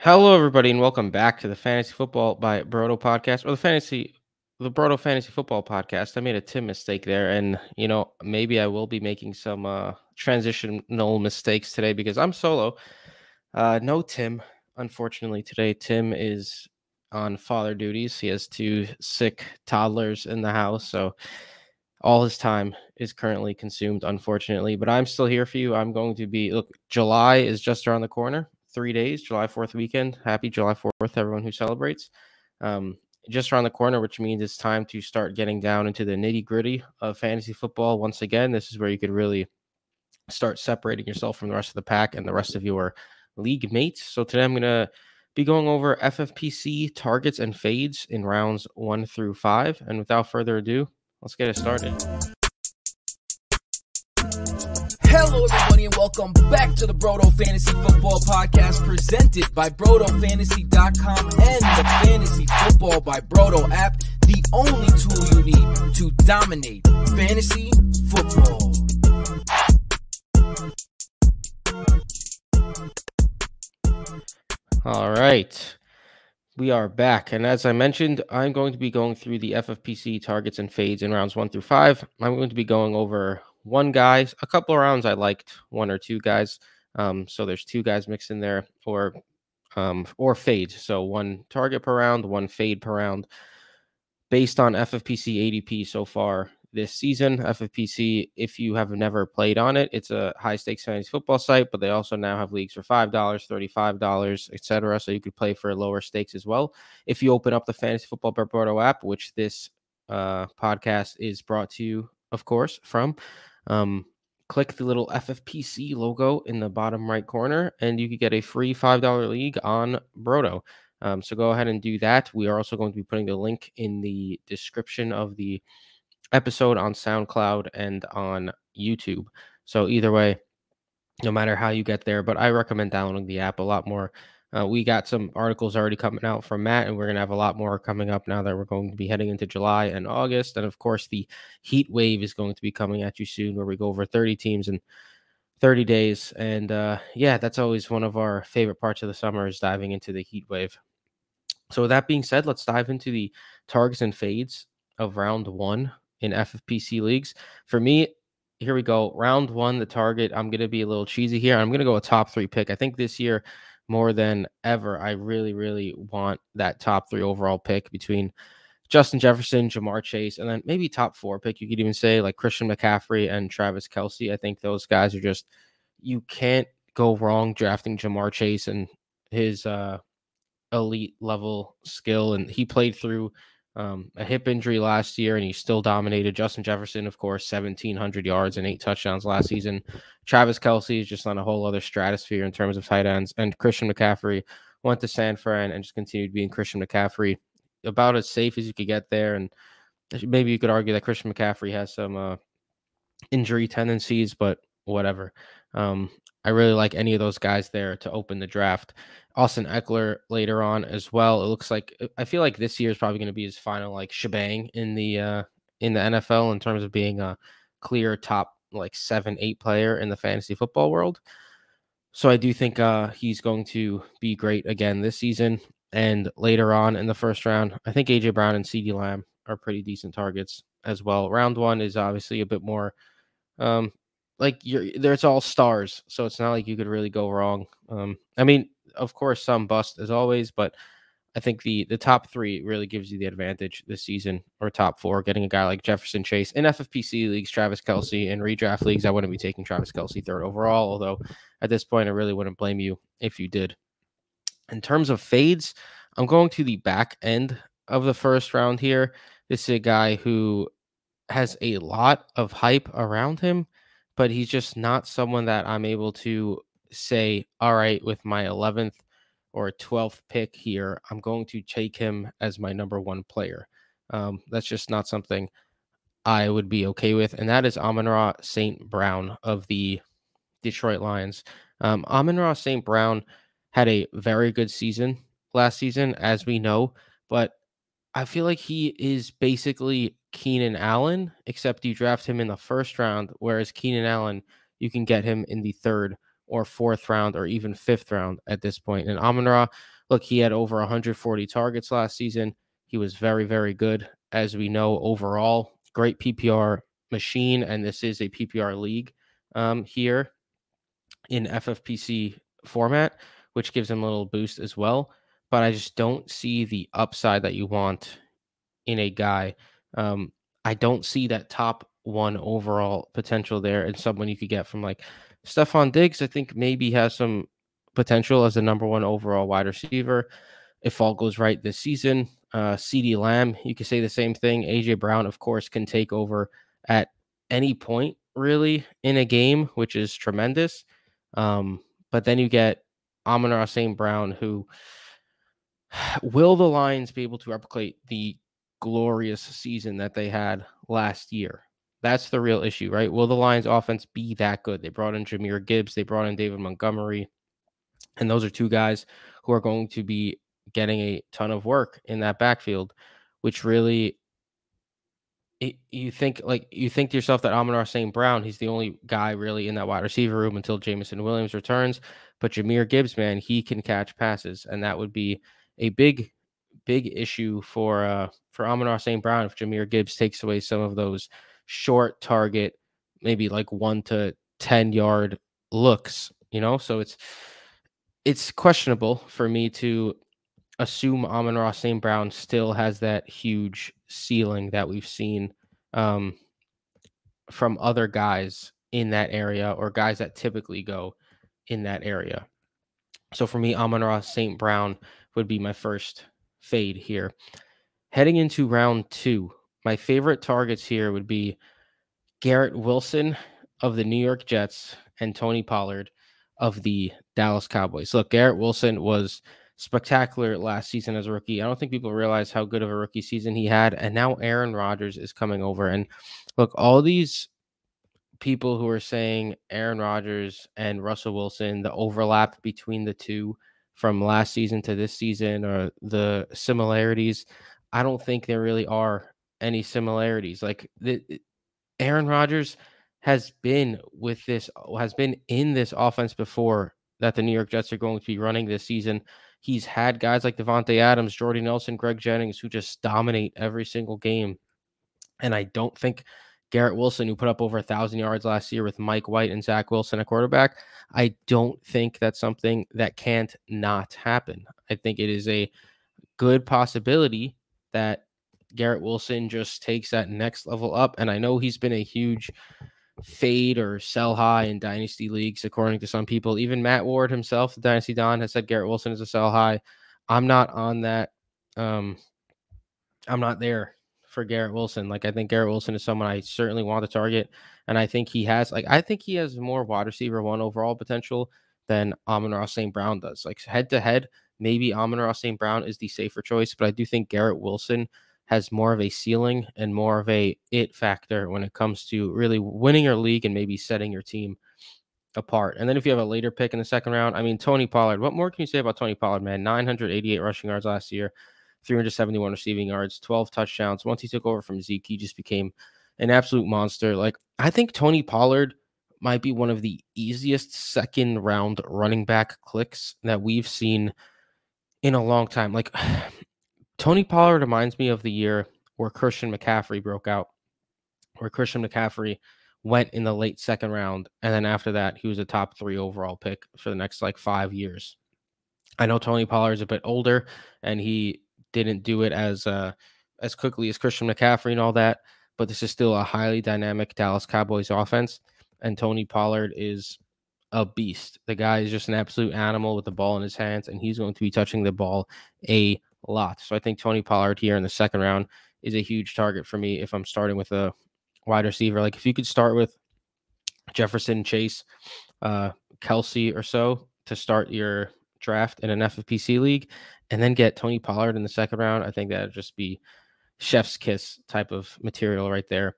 Hello, everybody, and welcome back to the Fantasy Football by Brodo podcast, or the Brodo Fantasy Football podcast. I made a Tim mistake there, and maybe I will be making some transitional mistakes today because I'm solo. No Tim, unfortunately, today. Tim is on father duties. He has two sick toddlers in the house, so all his time is currently consumed, unfortunately. But I'm still here for you. I'm going to be look. July is just around the corner. 3 days, July 4th weekend. Happy July 4th, everyone who celebrates. Um, just around the corner, which means it's time to start getting down into the nitty gritty of fantasy football. Once again, this is where you could really start separating yourself from the rest of the pack and the rest of your league mates. So today I'm going to be going over FFPC targets and fades in rounds 1 through 5. And without further ado, let's get it started. Hello, everybody, and welcome back to the Brodo Fantasy Football Podcast presented by BrodoFantasy.com and the Fantasy Football by Brodo app, the only tool you need to dominate fantasy football. All right. We are back. And as I mentioned, I'm going to be going through the FFPC targets and fades in rounds 1 through 5. I'm going to be going over one guy. A couple of rounds I liked one or two guys. So there's two guys mixed in there, or fades. So one target per round, one fade per round. Based on FFPC ADP so far this season. FFPC, if you have never played on it, it's a high stakes fantasy football site, but they also now have leagues for $5, $35, etc. So you could play for lower stakes as well. If you open up the Fantasy Football by Brodo app, which this podcast is brought to you, of course, from, click the little FFPC logo in the bottom right corner, and you could get a free $5 league on Brodo. So go ahead and do that. We are also going to be putting the link in the description of the episode on SoundCloud and on YouTube. So either way, no matter how you get there, but I recommend downloading the app a lot more. We got some articles already coming out from Matt, and we're going to have a lot more coming up now that we're going to be heading into July and August. And of course, the heat wave is going to be coming at you soon, where we go over 30 teams in 30 days. And that's always one of our favorite parts of the summer, is diving into the heat wave. So with that being said, let's dive into the targets and fades of round 1 in FFPC leagues. For me, here we go. Round 1, the target. I'm going to be a little cheesy here. I'm going to go a top 3 pick. I think this year, more than ever, I really, really want that top 3 overall pick between Justin Jefferson, Jamar Chase, and then maybe top 4 pick. You could even say like Christian McCaffrey and Travis Kelce. I think those guys are just, you can't go wrong drafting Jamar Chase and his elite level skill. And he played through a hip injury last year, and he still dominated. Justin Jefferson, of course, 1,700 yards and 8 touchdowns last season. Travis Kelce is just on a whole other stratosphere in terms of tight ends. And Christian McCaffrey went to San Fran and just continued being Christian McCaffrey, about as safe as you could get there. And maybe you could argue that Christian McCaffrey has some injury tendencies, but whatever. I really like any of those guys there to open the draft. Austin Eckler later on as well. It looks like, I feel like this year is probably going to be his final like shebang in the NFL in terms of being a clear top like 7-8 player in the fantasy football world. So I do think he's going to be great again this season. And later on in the first round, I think AJ Brown and CeeDee Lamb are pretty decent targets as well. Round 1 is obviously a bit more there's all stars, so it's not like you could really go wrong. I mean, of course, some bust as always, but I think the top 3 really gives you the advantage this season, or top 4, getting a guy like Jefferson, Chase in FFPC leagues, Travis Kelce in redraft leagues. I wouldn't be taking Travis Kelce 3rd overall, although at this point, I really wouldn't blame you if you did. In terms of fades, I'm going to the back end of the first round here. This is a guy who has a lot of hype around him, but he's just not someone that I'm able to say, all right, with my 11th or 12th pick here, I'm going to take him as my number 1 player. That's just not something I would be okay with. And that is Amon-Ra St. Brown of the Detroit Lions. Amon-Ra St. Brown had a very good season last season, as we know, but I feel like he is basically Keenan Allen, except you draft him in the first round, whereas Keenan Allen, you can get him in the 3rd or 4th round or even 5th round at this point. And Amon-Ra, look, he had over 140 targets last season. He was very, very good, as we know, overall. Great PPR machine, and this is a PPR league here in FFPC format, which gives him a little boost as well. But I just don't see the upside that you want in a guy. I don't see that top 1 overall potential there, and someone you could get from like Stephon Diggs. I think maybe has some potential as a number 1 overall wide receiver if all goes right this season. CeeDee Lamb, you could say the same thing. AJ Brown, of course, can take over at any point really in a game, which is tremendous. But then you get Amon-Ra St. Brown, who will the Lions be able to replicate the glorious season that they had last year? That's the real issue, right? Will the Lions offense be that good? They brought in Jahmyr Gibbs, they brought in David Montgomery, and those are 2 guys who are going to be getting a ton of work in that backfield, which really you think to yourself that Amon-Ra St. Brown, he's the only guy really in that wide receiver room until Jameson Williams returns. But Jahmyr Gibbs, man, he can catch passes, and that would be a big issue for Amon-Ra St. Brown if Jahmyr Gibbs takes away some of those short target, maybe like 1 to 10 yard looks, So it's questionable for me to assume Amon-Ra St. Brown still has that huge ceiling that we've seen from other guys in that area, or guys that typically go in that area. So for me, Amon-Ra St. Brown would be my first fade here. Heading into round 2, my favorite targets here would be Garrett Wilson of the New York Jets and Tony Pollard of the Dallas Cowboys. Look, Garrett Wilson was spectacular last season as a rookie. I don't think people realize how good of a rookie season he had. And now Aaron Rodgers is coming over. And look, all these people who are saying Aaron Rodgers and Russell Wilson, the overlap between the two from last season to this season, or the similarities, I don't think there really are any similarities. Like Aaron Rodgers has been in this offense before that the New York Jets are going to be running this season. He's had guys like Devontae Adams, Jordy Nelson, Greg Jennings, who just dominate every single game. And I don't think Garrett Wilson, who put up over 1,000 yards last year with Mike White and Zach Wilson at quarterback, I don't think that's something that can't not happen. I think it is a good possibility that Garrett Wilson just takes that next level up. And I know he's been a huge fade or sell high in dynasty leagues, according to some people. Even Matt Ward himself, the Dynasty Don, has said Garrett Wilson is a sell high. I'm not on that. I'm not there for Garrett Wilson. Like, I think Garrett Wilson is someone I certainly want to target. And I think he has more wide receiver 1 overall potential than Amon-Ra St. Brown does. Like, head to head, maybe Amon-Ra St. Brown is the safer choice, but I do think Garrett Wilson has more of a ceiling and more of a it factor when it comes to really winning your league and maybe setting your team apart. And then if you have a later pick in the 2nd round, I mean, Tony Pollard, what more can you say about Tony Pollard, man? 988 rushing yards last year, 371 receiving yards, 12 touchdowns. Once he took over from Zeke, he just became an absolute monster. Like, I think Tony Pollard might be one of the easiest 2nd round running back clicks that we've seen in a long time. Like, Tony Pollard reminds me of the year where Christian McCaffrey broke out, where Christian McCaffrey went in the late 2nd round. And then after that, he was a top 3 overall pick for the next 5 years. I know Tony Pollard is a bit older and he didn't do it as quickly as Christian McCaffrey and all that, but this is still a highly dynamic Dallas Cowboys offense. And Tony Pollard is a beast. The guy is just an absolute animal with the ball in his hands, and he's going to be touching the ball a lot. So I think Tony Pollard here in the 2nd round is a huge target for me if I'm starting with a wide receiver. Like, if you could start with Jefferson, Chase, Kelsey or so to start your draft in an FFPC league, and then get Tony Pollard in the 2nd round, I think that would just be chef's kiss type of material right there.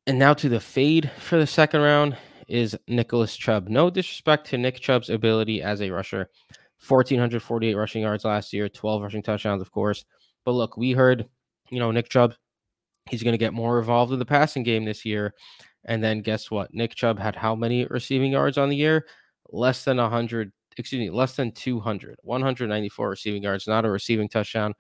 And now to the fade for the 2nd round is Nicholas Chubb. No disrespect to Nick Chubb's ability as a rusher. 1,448 rushing yards last year, 12 rushing touchdowns, of course. But look, we heard, Nick Chubb, he's going to get more involved in the passing game this year. And then guess what? Nick Chubb had how many receiving yards on the year? less than 100, less than 200, 194 receiving yards, not a receiving touchdown.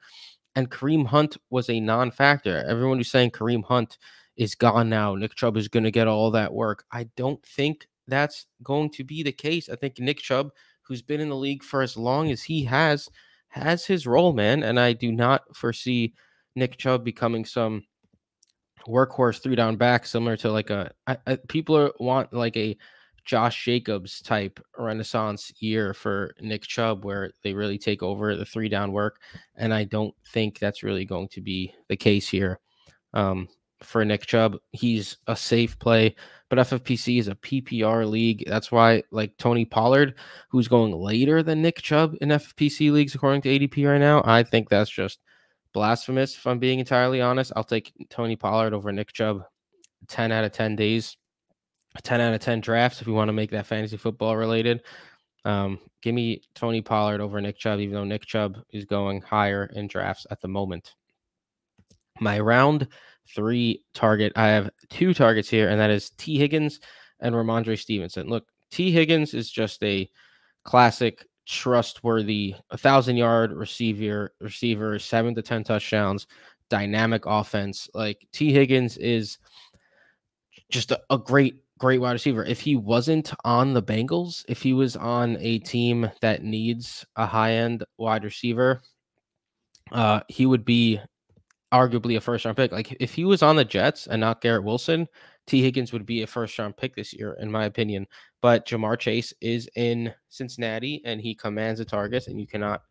And Kareem Hunt was a non-factor. Everyone who's saying Kareem Hunt is gone now, Nick Chubb is going to get all that work, I don't think that's going to be the case. I think Nick Chubb, who's been in the league for as long as he has his role, man. And I do not foresee Nick Chubb becoming some workhorse 3-down back similar to like people want like a Josh Jacobs type renaissance year for Nick Chubb where they really take over the 3-down work, and I don't think that's really going to be the case here. For Nick Chubb, he's a safe play, but FFPC is a PPR league. That's why, like Tony Pollard, who's going later than Nick Chubb in FFPC leagues according to ADP right now, I think that's just blasphemous. If I'm being entirely honest, I'll take Tony Pollard over Nick Chubb 10 out of 10 days, 10 out of 10 drafts if you want to make that fantasy football related. Give me Tony Pollard over Nick Chubb, even though Nick Chubb is going higher in drafts at the moment. My round 3 target, I have 2 targets here, and that is T. Higgins and Ramondre Stevenson. Look, T. Higgins is just a classic, trustworthy 1,000-yard receiver, 7 to 10 touchdowns, dynamic offense. Like T. Higgins is just a great wide receiver. If he wasn't on the Bengals, if he was on a team that needs a high-end wide receiver, he would be arguably a first-round pick. Like if he was on the Jets and not Garrett Wilson, T. Higgins would be a first-round pick this year, in my opinion. But Jamar Chase is in Cincinnati, and he commands the targets, and you cannot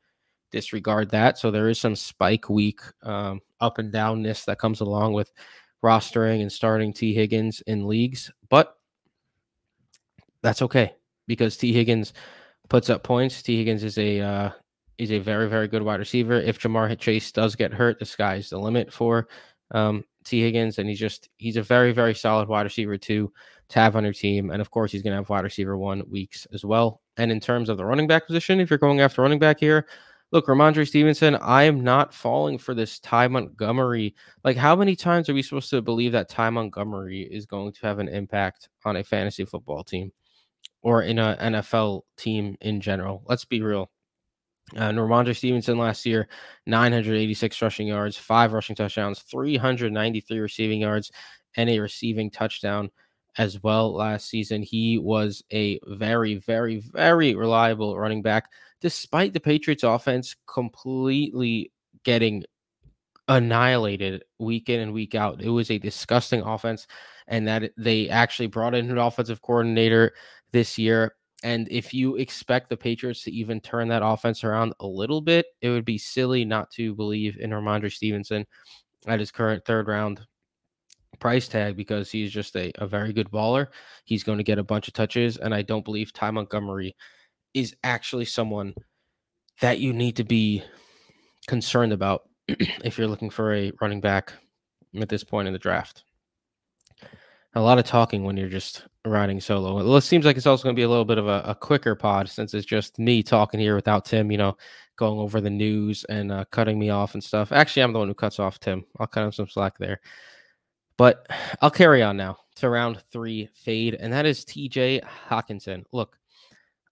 disregard that. So there is some spike week up and downness that comes along with rostering and starting T. Higgins in leagues. But that's okay because T. Higgins puts up points. T. Higgins is a very, very good wide receiver. If Jamar Chase does get hurt, the sky's the limit for T. Higgins, and he's a very, very solid wide receiver to have on your team. And of course, he's going to have wide receiver 1 weeks as well. And in terms of the running back position, if you're going after running back here, look, Ramondre Stevenson, I am not falling for this Ty Montgomery. Like, how many times are we supposed to believe that Ty Montgomery is going to have an impact on a fantasy football team or in an NFL team in general? Let's be real. Ramondre Stevenson last year, 986 rushing yards, 5 rushing touchdowns, 393 receiving yards, and a receiving touchdown as well last season. He was a very, very, very reliable running back, despite the Patriots offense completely getting annihilated week in and week out. It was a disgusting offense, and that they actually brought in an offensive coordinator this year. And if you expect the Patriots to even turn that offense around a little bit, it would be silly not to believe in Ramondre Stevenson at his current 3rd-round price tag because he's just a very good baller. He's going to get a bunch of touches, and I don't believe Ty Montgomery is actually someone that you need to be concerned about if you're looking for a running back at this point in the draft. A lot of talking when you're just riding solo. Well, it seems like it's also going to be a little bit of a quicker pod since it's just me talking here without Tim, going over the news and cutting me off and stuff. Actually, I'm the one who cuts off Tim. I'll cut him some slack there. But I'll carry on now to round 3 fade, and that is TJ Hawkinson. Look,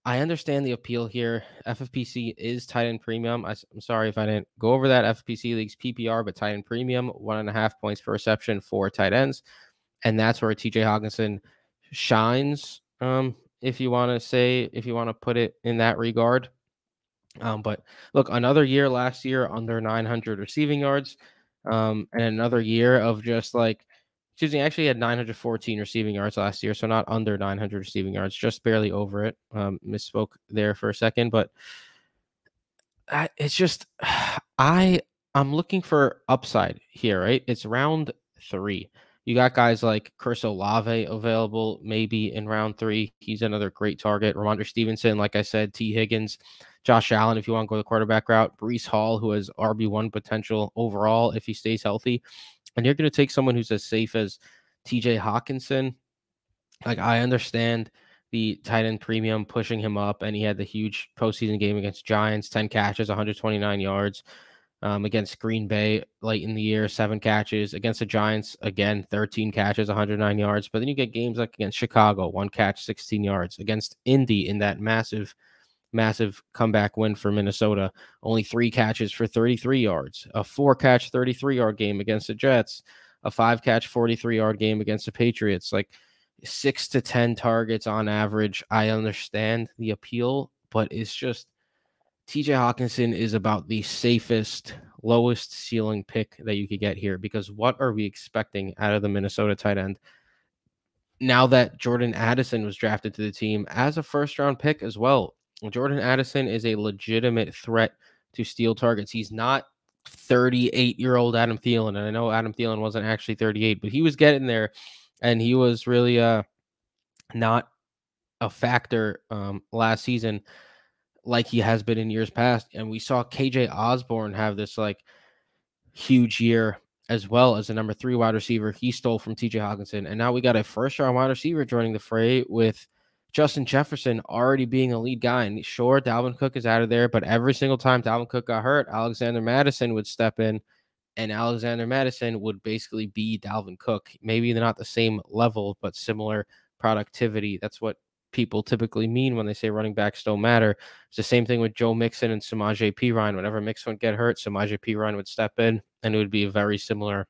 I understand the appeal here. FFPC is tight end premium. I'm sorry if I didn't go over that. FFPC leagues PPR, but tight end premium, 1.5 points per reception for tight ends. And that's where TJ Hawkinson shines, if you want to put it in that regard. But look, another year last year under 900 receiving yards, and another year of just actually had 914 receiving yards last year, so not under 900 receiving yards, just barely over it. Misspoke there for a second, but it's just I'm looking for upside here, right? It's round 3. You got guys like Chris Olave available maybe in round 3. He's another great target. Ramondre Stevenson, like I said, T. Higgins, Josh Allen, if you want to go the quarterback route, Breece Hall, who has RB1 potential overall if he stays healthy. And you're going to take someone who's as safe as TJ Hawkinson. Like, I understand the tight end premium pushing him up, and he had the huge postseason game against Giants, 10 catches, 129 yards. Against Green Bay late in the year, 7 catches. Against the Giants, again, 13 catches, 109 yards. But then you get games like against Chicago, 1 catch, 16 yards. Against Indy in that massive comeback win for Minnesota, only 3 catches for 33 yards. A 4-catch, 33-yard game against the Jets. A 5-catch, 43-yard game against the Patriots. Like 6 to 10 targets on average. I understand the appeal, but it's just TJ Hawkinson is about the safest, lowest ceiling pick that you could get here, because what are we expecting out of the Minnesota tight end? Now that Jordan Addison was drafted to the team as a first-round pick as well, Jordan Addison is a legitimate threat to steal targets. He's not 38-year-old Adam Thielen, and I know Adam Thielen wasn't actually 38, but he was getting there, and he was really not a factor last season like he has been in years past. And we saw KJ Osborne have this like huge year as well as a number 3 wide receiver. He stole from TJ Hawkinson. And now we got a first-round wide receiver joining the fray with Justin Jefferson already being a lead guy. And sure, Dalvin Cook is out of there, but every single time Dalvin Cook got hurt, Alexander Mattison would step in, and Alexander Mattison would basically be Dalvin Cook. Maybe they're not the same level, but similar productivity. That's what people typically mean when they say running backs don't matter. It's the same thing with Joe Mixon and Samaje Perine. Whenever Mixon would get hurt, Samaje Perine would step in, and it would be a very similar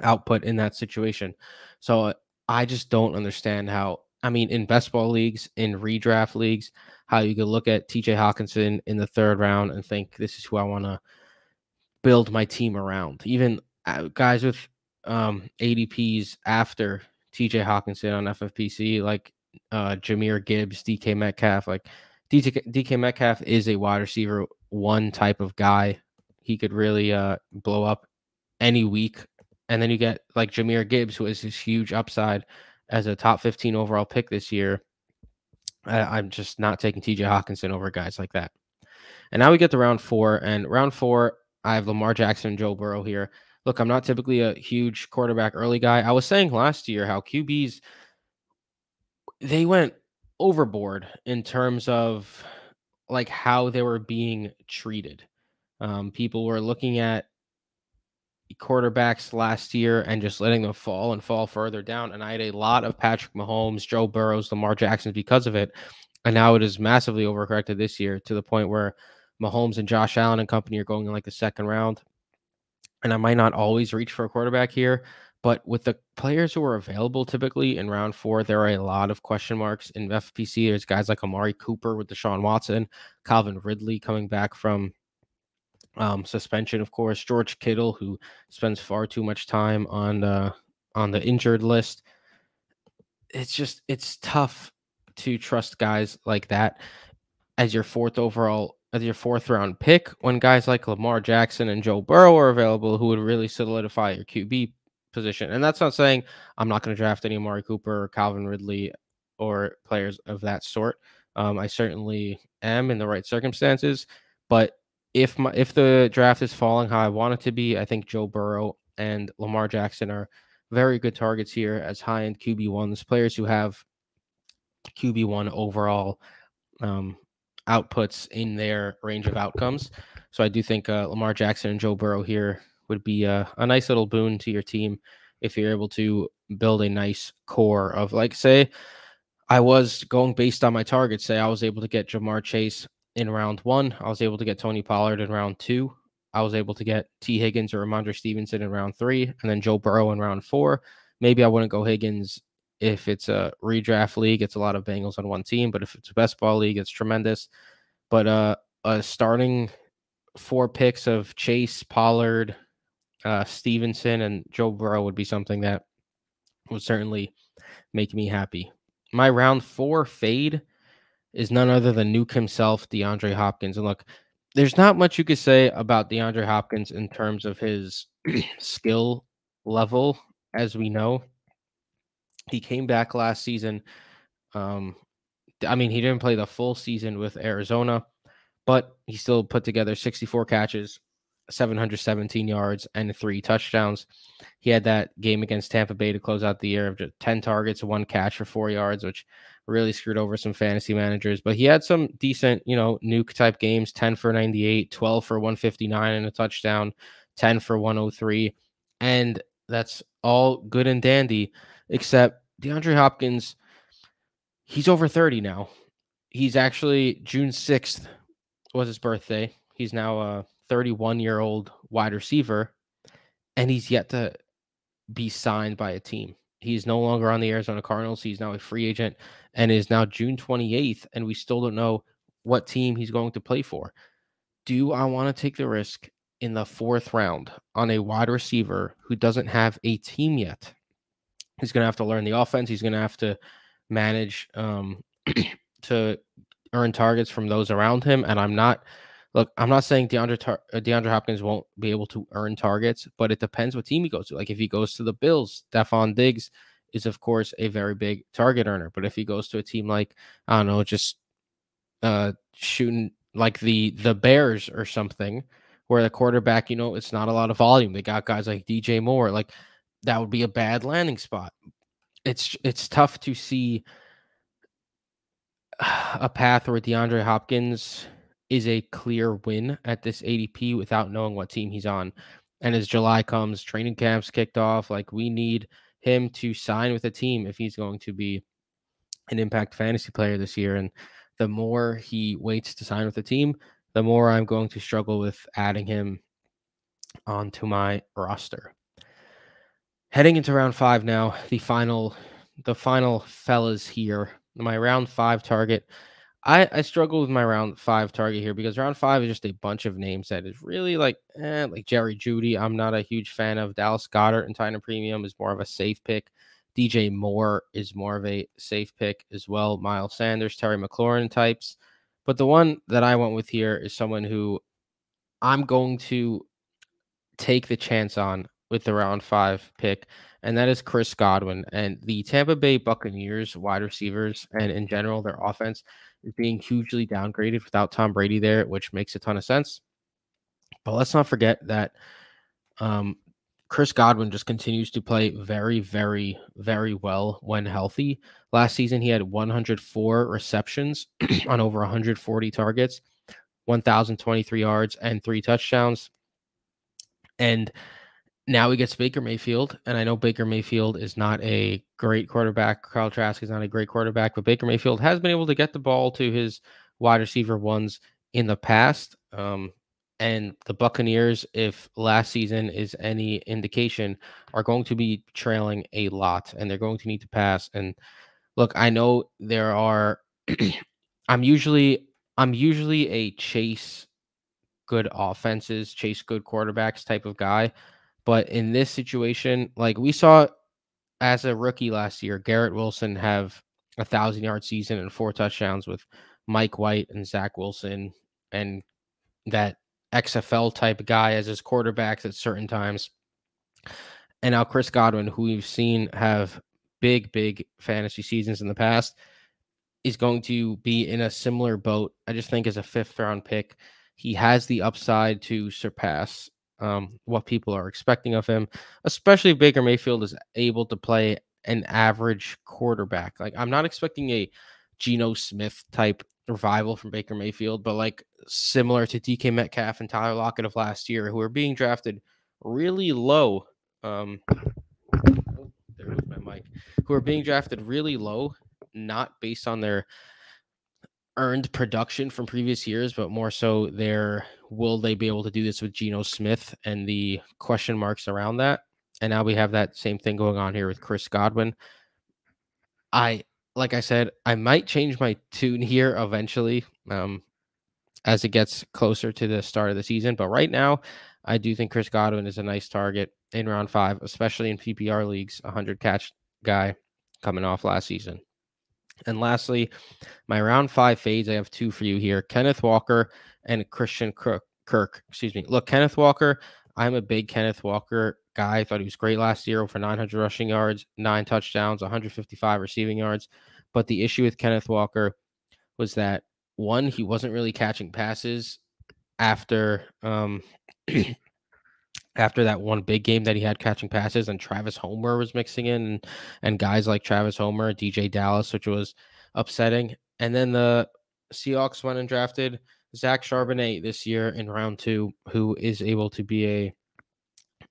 output in that situation. So I just don't understand how, I mean, in best ball leagues, in redraft leagues, how you could look at TJ Hawkinson in the 3rd round and think this is who I want to build my team around. Even guys with ADPs after TJ Hawkinson on FFPC, like Jahmyr Gibbs, DK Metcalf. Like DK Metcalf is a wide receiver 1 type of guy. He could really blow up any week. And then you get like Jahmyr Gibbs, who is this huge upside as a top 15 overall pick this year. I'm just not taking TJ Hawkinson over guys like that. And now we get to round 4. And round 4, I have Lamar Jackson and Joe Burrow here. Look, I'm not typically a huge quarterback early guy. I was saying last year how QBs, they went overboard in terms of like how they were being treated. People were looking at quarterbacks last year and just letting them fall and fall further down. And I had a lot of Patrick Mahomes, Joe Burrows, Lamar Jacksons because of it. And now it is massively overcorrected this year to the point where Mahomes and Josh Allen and company are going in like the 2nd round. And I might not always reach for a quarterback here, but with the players who are available typically in round 4, there are a lot of question marks in FFPC. There's guys like Amari Cooper with Deshaun Watson, Calvin Ridley coming back from suspension, of course, George Kittle, who spends far too much time on the injured list. It's tough to trust guys like that as your 4th round pick when guys like Lamar Jackson and Joe Burrow are available, who would really solidify your QB position. And that's not saying I'm not going to draft any Amari Cooper or Calvin Ridley or players of that sort. I certainly am in the right circumstances, but if the draft is falling how I want it to be, I think Joe Burrow and Lamar Jackson are very good targets here as high-end QB1s, players who have QB1 overall outputs in their range of outcomes. So I do think Lamar Jackson and Joe Burrow here would be a nice little boon to your team if you're able to build a nice core of, like, say, I was going based on my targets. Say I was able to get Jamar Chase in round 1. I was able to get Tony Pollard in round 2. I was able to get T. Higgins or Ramondre Stevenson in round 3, and then Joe Burrow in round 4. Maybe I wouldn't go Higgins if it's a redraft league. It's a lot of Bengals on one team, but if it's a best ball league, it's tremendous. But starting 4 picks of Chase, Pollard, Stevenson, and Joe Burrow would be something that would certainly make me happy. My round 4 fade is none other than Nuke himself, DeAndre Hopkins. And look, there's not much you could say about DeAndre Hopkins in terms of his skill level, as we know. He came back last season. I mean, he didn't play the full season with Arizona, but he still put together 64 catches, 717 yards and 3 touchdowns. He had that game against Tampa Bay to close out the year of just 10 targets, 1 catch for 4 yards, which really screwed over some fantasy managers. But he had some decent, nuke type games, 10 for 98, 12 for 159 and a touchdown, 10 for 103. And that's all good and dandy, except DeAndre Hopkins, he's over 30 now. He's actually June 6th was his birthday. He's now a 31-year-old wide receiver, and he's yet to be signed by a team. He's no longer on the Arizona Cardinals. He's now a free agent and is now June 28th, and we still don't know what team he's going to play for. Do I want to take the risk in the 4th round on a wide receiver who doesn't have a team yet? He's going to have to learn the offense. He's going to have to manage to earn targets from those around him. And I'm not saying DeAndre Hopkins won't be able to earn targets, but it depends what team he goes to. Like if he goes to the Bills, Stephon Diggs is of course a very big target earner. But if he goes to a team like, I don't know, just shooting like the Bears or something, where the quarterback, it's not a lot of volume. They got guys like DJ Moore, like that would be a bad landing spot. It's tough to see a path where DeAndre Hopkins is a clear win at this ADP without knowing what team he's on. And as July comes, training camps kicked off. Like we need him to sign with a team if he's going to be an impact fantasy player this year. And the more he waits to sign with a team, the more I'm going to struggle with adding him onto my roster. Heading into round 5 now, the final fellas here. My round 5 target. I struggle with my round 5 target here because round 5 is just a bunch of names that is really like Jerry Jeudy. I'm not a huge fan of. Dallas Goedert and Titan Premium is more of a safe pick. DJ Moore is more of a safe pick as well. Miles Sanders, Terry McLaurin types. But the one that I went with here is someone who I'm going to take the chance on with the round 5 pick, and that is Chris Godwin. And the Tampa Bay Buccaneers wide receivers and in general their offense is being hugely downgraded without Tom Brady there, which makes a ton of sense. But let's not forget that Chris Godwin just continues to play very, very, very well when healthy. Last season, he had 104 receptions on over 140 targets, 1,023 yards, and 3 touchdowns. And now he gets Baker Mayfield, and I know Baker Mayfield is not a great quarterback. Kyle Trask is not a great quarterback, but Baker Mayfield has been able to get the ball to his wide receiver ones in the past. And the Buccaneers, if last season is any indication, are going to be trailing a lot, and they're going to need to pass. And look, I know there are. I'm usually a chase good offenses, chase good quarterbacks type of guy. But in this situation, like we saw as a rookie last year, Garrett Wilson have 1,000-yard season and 4 touchdowns with Mike White and Zach Wilson and that XFL type guy as his quarterbacks at certain times. And now Chris Godwin, who we've seen have big, big fantasy seasons in the past, is going to be in a similar boat. I just think as a 5th round pick, he has the upside to surpass what people are expecting of him, especially if Baker Mayfield is able to play an average quarterback. Like I'm not expecting a Geno Smith type revival from Baker Mayfield, but like similar to DK Metcalf and Tyler Lockett of last year, who are being drafted really low. There goes my mic. Who are being drafted really low, not based on their earned production from previous years, but more so will they be able to do this with Geno Smith and the question marks around that. And now we have that same thing going on here with Chris Godwin. Like I said, I might change my tune here eventually as it gets closer to the start of the season. But right now, I do think Chris Godwin is a nice target in round 5, especially in PPR leagues, 100 catch guy coming off last season. And lastly, my round 5 fades, I have 2 for you here. Kenneth Walker and Christian Kirk. Excuse me. Look, Kenneth Walker, I'm a big Kenneth Walker guy. I thought he was great last year, over 900 rushing yards, 9 touchdowns, 155 receiving yards. But the issue with Kenneth Walker was that, one, he wasn't really catching passes after after that one big game that he had catching passes, and Travis Homer was mixing in, and guys like Travis Homer, DJ Dallas, which was upsetting. And then the Seahawks went and drafted Zach Charbonnet this year in round 2, who is able to be a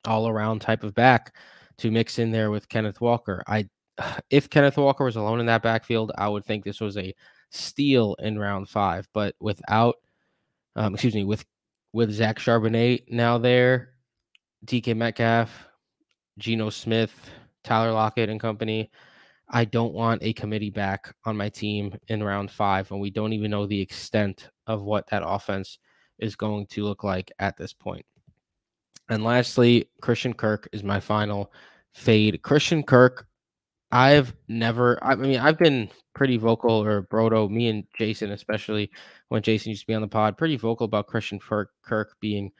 all-around type of back to mix in there with Kenneth Walker. If Kenneth Walker was alone in that backfield, I would think this was a steal in round 5. But without, with Zach Charbonnet now there, DK Metcalf, Geno Smith, Tyler Lockett and company, I don't want a committee back on my team in round 5, and we don't even know the extent of what that offense is going to look like at this point. And lastly, Christian Kirk is my final fade. Christian Kirk, I've been pretty vocal, or Brodo, me and Jason, especially when Jason used to be on the pod, pretty vocal about Christian Kirk being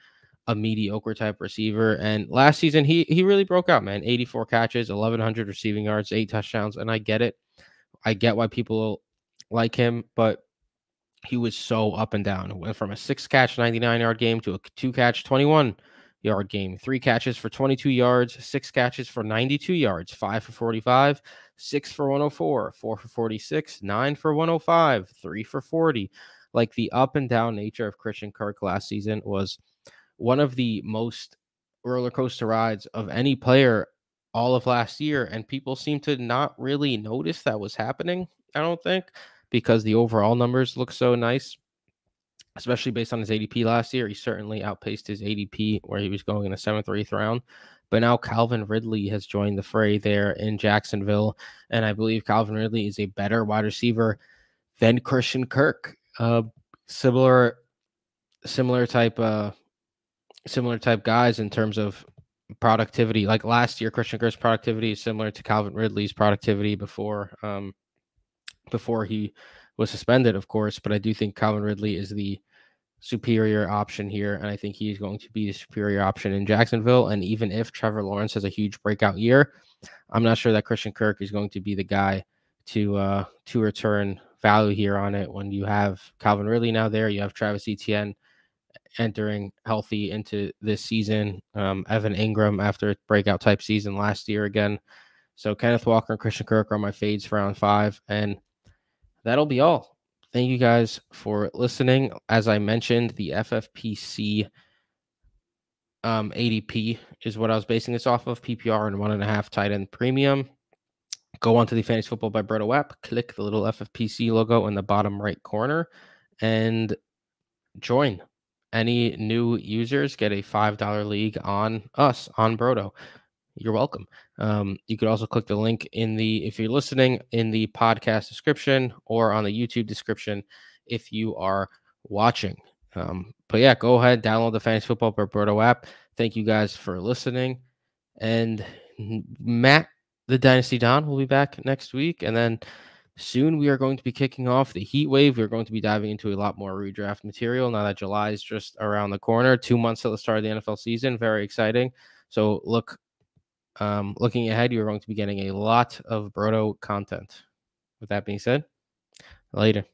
a mediocre type receiver. And last season, he really broke out, man. 84 catches, 1,100 receiving yards, 8 touchdowns. And I get it. I get why people like him, but he was so up and down. Went from a 6-catch, 99-yard game to a 2-catch, 21-yard game. 3 catches for 22 yards, 6 catches for 92 yards, 5 for 45, 6 for 104, 4 for 46, 9 for 105, 3 for 40. Like, the up and down nature of Christian Kirk last season was one of the most roller coaster rides of any player all of last year. And people seem to not really notice that was happening, I don't think, because the overall numbers look so nice, especially based on his ADP last year. He certainly outpaced his ADP where he was going in the 7th or 8th round. But now Calvin Ridley has joined the fray there in Jacksonville. And I believe Calvin Ridley is a better wide receiver than Christian Kirk. Similar type guys in terms of productivity. Like last year, Christian Kirk's productivity is similar to Calvin Ridley's productivity before he was suspended, of course. But I do think Calvin Ridley is the superior option here, and I think he's going to be the superior option in Jacksonville. And even if Trevor Lawrence has a huge breakout year, I'm not sure that Christian Kirk is going to be the guy to return value here on it. When you have Calvin Ridley now there, you have Travis Etienne entering healthy into this season, Evan Ingram after a breakout type season last year again. So Kenneth Walker and Christian Kirk are my fades for round 5, and that'll be all. Thank you guys for listening. As I mentioned, the FFPC ADP is what I was basing this off of, PPR and 1.5 tight end premium. Go onto the Fantasy Football by Brodo app, click the little FFPC logo in the bottom right corner, and join. Any new users get a $5 league on us, on Brodo. You're welcome. You could also click the link if you're listening, in the podcast description, or on the YouTube description if you are watching. But yeah, go ahead, download the Fantasy Football by Brodo app. Thank you guys for listening. And Matt, the Dynasty Don, will be back next week. And then soon we are going to be kicking off the heat wave. We're going to be diving into a lot more redraft material now that July is just around the corner. 2 months till the start of the NFL season. Very exciting. So looking ahead, you're going to be getting a lot of Brodo content. With that being said, later.